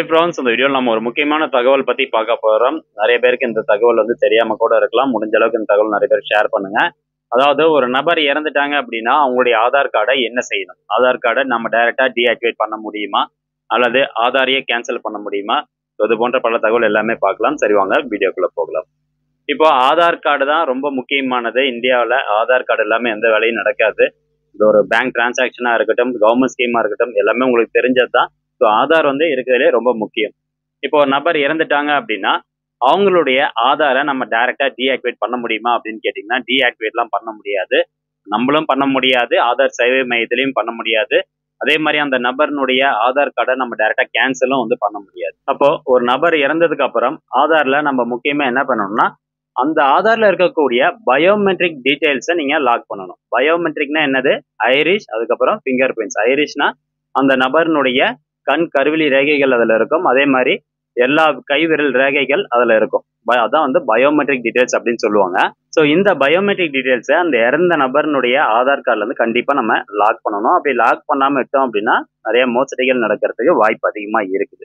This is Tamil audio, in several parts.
ஃப்ரெண்ட்ஸ், இந்த வீடியோவில் நம்ம ஒரு முக்கியமான தகவல் பற்றி பார்க்க போகிறோம். நிறைய பேருக்கு இந்த தகவல் தெரியாமல் கூட இருக்கலாம். முடிஞ்ச அளவுக்கு இந்த தகவல் நிறைய பேர் ஷேர் பண்ணுங்க. அதாவது ஒரு நபர் இறந்துட்டாங்க அப்படின்னா அவங்களுடைய ஆதார் கார்டை என்ன செய்யணும்? ஆதார் கார்டை நம்ம டைரெக்டாக டீஆக்டிவேட் பண்ண முடியுமா, அல்லது ஆதாரையே கேன்சல் பண்ண முடியுமா? இது போன்ற பல தகவல் எல்லாமே பார்க்கலாம். சரி, வாங்க வீடியோக்குள்ளே போகலாம். இப்போ ஆதார் கார்டு தான் ரொம்ப முக்கியமானது. இந்தியாவில் ஆதார் கார்டு எல்லாமே எந்த வேலையும் நடக்காது. இது ஒரு பேங்க் டிரான்சாக்ஷனாக இருக்கட்டும், கவர்மெண்ட் ஸ்கீமாக இருக்கட்டும், எல்லாமே உங்களுக்கு தெரிஞ்சது தான். ஸோ ஆதார் இருக்கிறதுலே ரொம்ப முக்கியம். இப்போ ஒரு நபர் இறந்துட்டாங்க அப்படின்னா அவங்களுடைய ஆதாரை நம்ம டைரக்டா டீஆக்டிவேட் பண்ண முடியுமா அப்படின்னு கேட்டிங்கன்னா, டீஆக்டிவேட்லாம் பண்ண முடியாது. நம்மளும் பண்ண முடியாது, ஆதார் சேவை மையத்திலையும் பண்ண முடியாது. அதே மாதிரி அந்த நபர்னுடைய ஆதார் கார்டை நம்ம டைரக்டா கேன்சலும் பண்ண முடியாது. அப்போ ஒரு நபர் இறந்ததுக்கு அப்புறம் ஆதார்ல நம்ம முக்கியமா என்ன பண்ணணும்னா, அந்த ஆதார்ல இருக்கக்கூடிய பயோமெட்ரிக் டீடைல்ஸை நீங்க லாக் பண்ணணும். பயோமெட்ரிக்னா என்னது? ஐரிஷ், அதுக்கப்புறம் ஃபிங்கர் பிரிண்ட்ஸ். ஐரிஷ்னா அந்த நபர்னுடைய கண் கருவிழி ரேகைகள் அதுல இருக்கும். அதே மாதிரி எல்லா கைவிரல் ரேகைகள் அதுல இருக்கும். அதான் பயோமெட்ரிக் டீடைல்ஸ் அப்படின்னு சொல்லுவாங்க. ஸோ இந்த பயோமெட்ரிக் டீடைல்ஸை அந்த இறந்த நபர்னுடைய ஆதார் கார்டுல கண்டிப்பா நம்ம லாக் பண்ணணும். அப்படி லாக் பண்ணாம விட்டோம் அப்படின்னா நிறைய மோசடிகள் நடக்கிறதுக்கு வாய்ப்பு அதிகமா இருக்குது.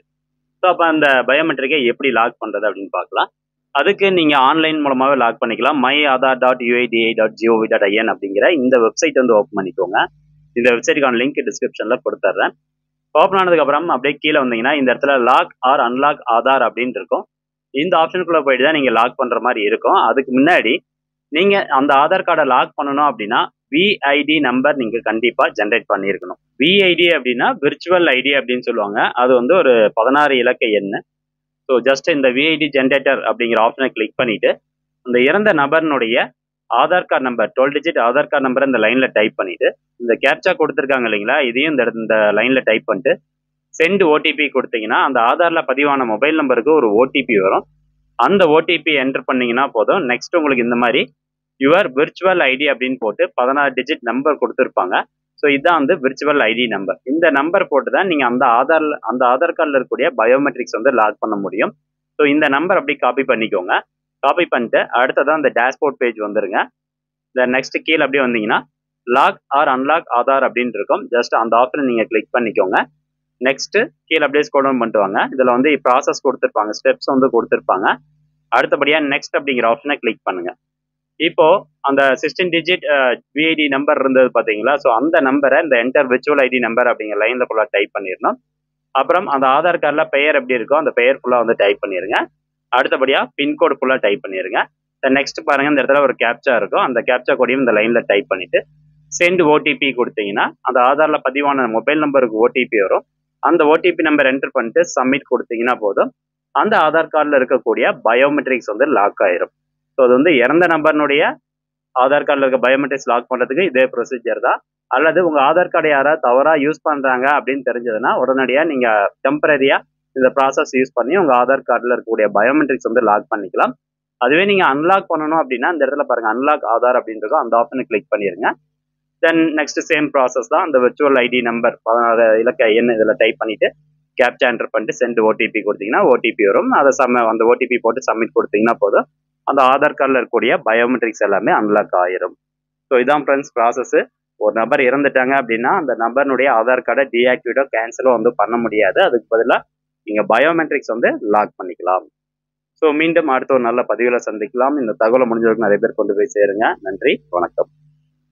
ஸோ அப்ப அந்த பயோமெட்ரிக்கை எப்படி லாக் பண்றது அப்படின்னு பார்க்கலாம். அதுக்கு நீங்க ஆன்லைன் மூலமாவே லாக் பண்ணிக்கலாம். myAadhar.uidi.gov.in அப்படிங்கிற இந்த வெப்சைட் ஓப்பன் பண்ணிக்கோங்க. இந்த வெப்சைட்டுக்கான லிங்க் டிஸ்கிரிப்ஷன்ல கொடுத்துட்றேன். ஓப்பன் ஆனதுக்கு அப்புறம் அப்படியே கீழே வந்தீங்கன்னா இந்த இடத்துல லாக் ஆர் அன்லாக் ஆதார் அப்படின்னு இருக்கும். இந்த ஆப்ஷனுக்குள்ள போயிட்டு தான் நீங்க லாக் பண்ற மாதிரி இருக்கும். அதுக்கு முன்னாடி நீங்க அந்த ஆதார் கார்டை லாக் பண்ணணும் அப்படின்னா விஐடி நம்பர் நீங்க கண்டிப்பா ஜென்ரேட் பண்ணியிருக்கணும். விஐடி அப்படின்னா விர்ச்சுவல் ஐடி அப்படின்னு சொல்லுவாங்க. அது ஒரு 16 இலக்க எண். ஸோ ஜஸ்ட் இந்த விஐடி ஜென்ரேட்டர் அப்படிங்கிற ஆப்ஷனை கிளிக் பண்ணிட்டு அந்த இறந்த நபர்னுடைய Aadhaar card number 12 digit Aadhaar card number இந்த லைன்ல டைப் பண்ணிட்டு இந்த கேப்சா கொடுத்துருக்காங்க இல்லைங்களா, இதையும் இந்த லைன்ல டைப் பண்ணிட்டு சென்ட் ஓடிபி கொடுத்தீங்கன்னா அந்த ஆதார்ல பதிவான மொபைல் நம்பருக்கு ஒரு ஓடிபி வரும். அந்த ஓடிபி என்டர் பண்ணீங்கன்னா போதும். நெக்ஸ்ட் உங்களுக்கு இந்த மாதிரி யுவர் விர்ச்சுவல் ஐடி அப்படின்னு போட்டு 16 டிஜிட் நம்பர் கொடுத்துருப்பாங்க. ஸோ இதுதான் விர்ச்சுவல் ஐடி நம்பர். இந்த நம்பர் போட்டு தான் நீங்க அந்த ஆதார் கார்டில் இருக்கக்கூடிய பயோமெட்ரிக்ஸ் லாக் பண்ண முடியும். ஸோ இந்த நம்பர் அப்படி காப்பி பண்ணிக்கோங்க. காப்பி பண்ணிட்டு அடுத்ததான் அந்த டேஷ்போர்ட் பேஜ் வந்துருங்க. இந்த நெக்ஸ்ட் கீழே அப்படியே வந்தீங்கன்னா லாக் ஆர் அன்லாக் ஆதார் அப்படின்னு இருக்கும். ஜஸ்ட் அந்த ஆப்ஷனை நீங்க கிளிக் பண்ணிக்கோங்க. நெக்ஸ்ட் கீழே அப்படியே ஸ்க்ரோல் டவுன் பண்ணிட்டு வாங்க. இதுல ப்ராசஸ் கொடுத்துருப்பாங்க, ஸ்டெப்ஸ் கொடுத்துருப்பாங்க. அடுத்தபடியா நெக்ஸ்ட் அப்படிங்கிற ஆப்ஷனை கிளிக் பண்ணுங்க. இப்போ அந்த 16 டிஜிட் விஐடி நம்பர் இருந்தது பாத்தீங்களா, ஸோ அந்த நம்பரை இந்த என்டர் விர்ச்சுவல் ஐடி நம்பர் அப்படிங்கிற லைன்ல ஃபுல்லா டைப் பண்ணிடணும். அப்புறம் அந்த ஆதார் கார்டில் பெயர் எப்படி இருக்கோ அந்த பெயர் ஃபுல்லா டைப் பண்ணிருங்க. அடுத்தபடியா பின்கோடு ஃபுல்லா டைப் பண்ணிருங்க. நெக்ஸ்ட் பாருங்க, இந்த இடத்துல ஒரு கேப்சா இருக்கும். அந்த கேப்சா கோடையும் இந்த லைன்ல டைப் பண்ணிட்டு சென்ட் ஓடிபி கொடுத்தீங்கன்னா அந்த ஆதார்ல பதிவான மொபைல் நம்பருக்கு ஓடிபி வரும். அந்த ஓடிபி நம்பர் என்டர் பண்ணிட்டு சப்மிட் கொடுத்தீங்கன்னா போதும். அந்த ஆதார் கார்டில் இருக்கக்கூடிய பயோமெட்ரிக்ஸ் லாக் ஆயிரும். ஸோ அது இறந்த நபர்னுடைய ஆதார் கார்டில் இருக்க பயோமெட்ரிக்ஸ் லாக் பண்றதுக்கு இதே ப்ரொசீஜர் தான். அல்லது உங்க ஆதார் கார்டை யாராவது தவறா யூஸ் பண்றாங்க அப்படின்னு தெரிஞ்சதுன்னா உடனடியாக நீங்க டெம்பரரியா இந்த ப்ராசஸ் யூஸ் பண்ணி உங்க ஆதார் கார்டில் இருக்கக்கூடிய பயோமெட்ரிக்ஸ் லாக் பண்ணிக்கலாம். அதுவே நீங்க அன்லாக் பண்ணணும் அப்படின்னா இந்த இடத்துல பாருங்க, அன்லாக் ஆதார் அப்படின்றதோ அந்த ஆப்ஷனை கிளிக் பண்ணிருங்க. தென் நெக்ஸ்ட் சேம் ப்ராசஸ் தான். அந்த விர்ச்சுவல் ஐடி நம்பர் 16 இலக்க எண் இதில் டைப் பண்ணிட்டு கேப்சா என்டர் பண்ணிட்டு சென்ட் ஓடிபி கொடுத்தீங்கன்னா ஓடிபி வரும். அதை அந்த ஓடிபி போட்டு சப்மிட் கொடுத்தீங்கன்னா போதும். அந்த ஆதார் கார்டில் இருக்கக்கூடிய பயோமெட்ரிக்ஸ் எல்லாமே அன்லாக் ஆயிரும். ஸோ இதான் ஃப்ரெண்ட்ஸ் ப்ராசஸ். ஒரு நபர் இறந்துட்டாங்க அப்படின்னா அந்த நபருடைய ஆதார் கார்டை டீஆக்டிவேட்டோ கேன்சலோ பண்ண முடியாது. அதுக்கு பதிலாக நீங்க பயோமெட்ரிக்ஸ் லாக் பண்ணிக்கலாம். ஸோ மீண்டும் அடுத்த ஒரு நல்ல பதிவில் சந்திக்கலாம். இந்த தகவலை முடிஞ்சவருக்கு நிறைய பேர் கொண்டு போய் சேருங்க. நன்றி, வணக்கம்.